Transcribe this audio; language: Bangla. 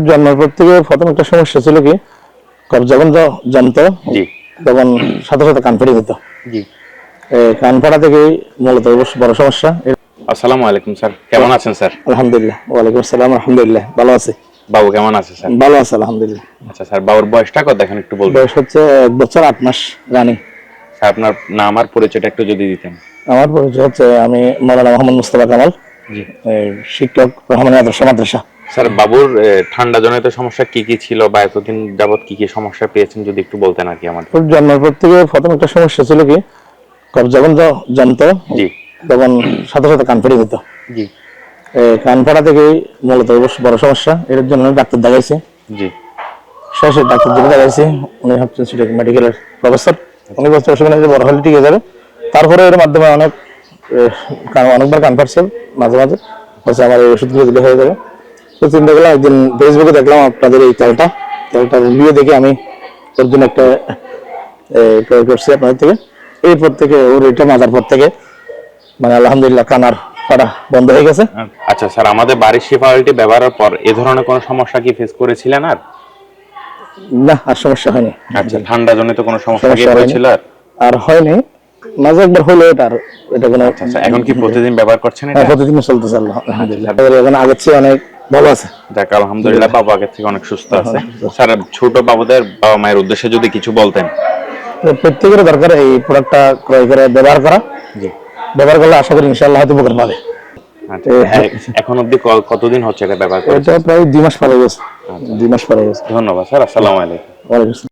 জন্মের পর থেকে প্রথম একটা সমস্যা ছিল কি, যখন জমতো তখন সাথে সাথে কান ফেটে যেত। কান ফাটা থেকেই মূলত বড় সমস্যা। আসসালামু আলাইকুম স্যার, কেমন আছেন স্যার? আলহামদুলিল্লাহ। ওয়ালাইকুম আসসালাম। আলহামদুলিল্লাহ, ভালো আছি। বাবু কেমন আছে স্যার? ভালো আছে আলহামদুলিল্লাহ। আচ্ছা স্যার, বাবুর বয়সটা কত এখন একটু বলবেন? বয়স হচ্ছে 1 বছর 8 মাস রানিং। স্যার আপনার নাম আর পরিচয়টা একটু যদি দিতেন। আমার পরিচয় হচ্ছে, আমি মাওলানা মোহাম্মদ মুস্তাফা কামাল, শিক্ষক, রহমানিয়া আদর্শ মাদ্রাসা। স্যার বাবুর ঠান্ডা জনিত সমস্যা কি কি ছিল বা এতদিন যাবত কি কি সমস্যা পেয়েছেন যদি একটু বলতেন আর কি আমাদের। জন্মের পর থেকে প্রথম একটা সমস্যা ছিল কি, যখন জমতো তখন সাথে সাথে কান ফেটে যেত। কান ফাটা থেকেই মূলত বড় সমস্যা। এর জন্য ডাক্তার দেখাইছি। শেষে ডাক্তার যেটা দেখাইছি, উনি হচ্ছেন মেডিকেলের প্রফেসর। উনি বলছে অসুবিধা নেই, বড় হলে ঠিক হয়ে যাবে। তারপরে এর মাধ্যমে অনেকবার কান ফাটছে মাঝে মাঝে, বলছে আমার এই ওষুধগুলো দিলে হয়ে যাবে। তো চিন্তা করলাম, একদিন ফেসবুকে দেখলাম আপনাদের এই তেলটা রিভিউ দেখে আমি ওর জন্য একটা ক্রয় করছি আপনাদের থেকে। এরপর থেকে ওর এটা মাজার পর থেকে মানে আলহামদুলিল্লাহ কানার ফাটা বন্ধ হয়ে গেছে। আচ্ছা স্যার, আমাদের বাড়ির শিফাওয়ালটি ব্যবহারের পর এ ধরনের কোনো সমস্যা কি ফেস করেছিলেন? না, আর সমস্যা হয়নি। আচ্ছা, ঠান্ডা জনিত কোনো সমস্যা কি হয়েছিল? আর হয়নি, মাঝে একবার হলো, এটা কোনো। আচ্ছা, এখন কি প্রতিদিন ব্যবহার করছেন এটা? প্রতিদিন চলতেছে আলহামদুলিল্লাহ। এখন আগের চেয়ে অনেক ভালো আছে। যাক আলহামদুলিল্লাহ, বাবা আগের থেকে অনেক সুস্থ আছে। স্যার ছোট বাবুদের বাবা মায়ের উদ্দেশ্যে যদি কিছু বলতেন। প্রত্যেকের দরকার এই প্রোডাক্টটা ক্রয় করে ব্যবহার করা। ব্যবহার করলে আশা করি ইনশাআল্লাহ হয়তো উপকার পাবে। এখন অবধি কতদিন হচ্ছে এটা ব্যবহার করছেন? এটা প্রায় 2 মাস পরে গেছে। 2 মাস পরে গেছে। ধন্যবাদ স্যার, আসসালামু আলাইকুম। ওয়ালাইকুম আসসালাম।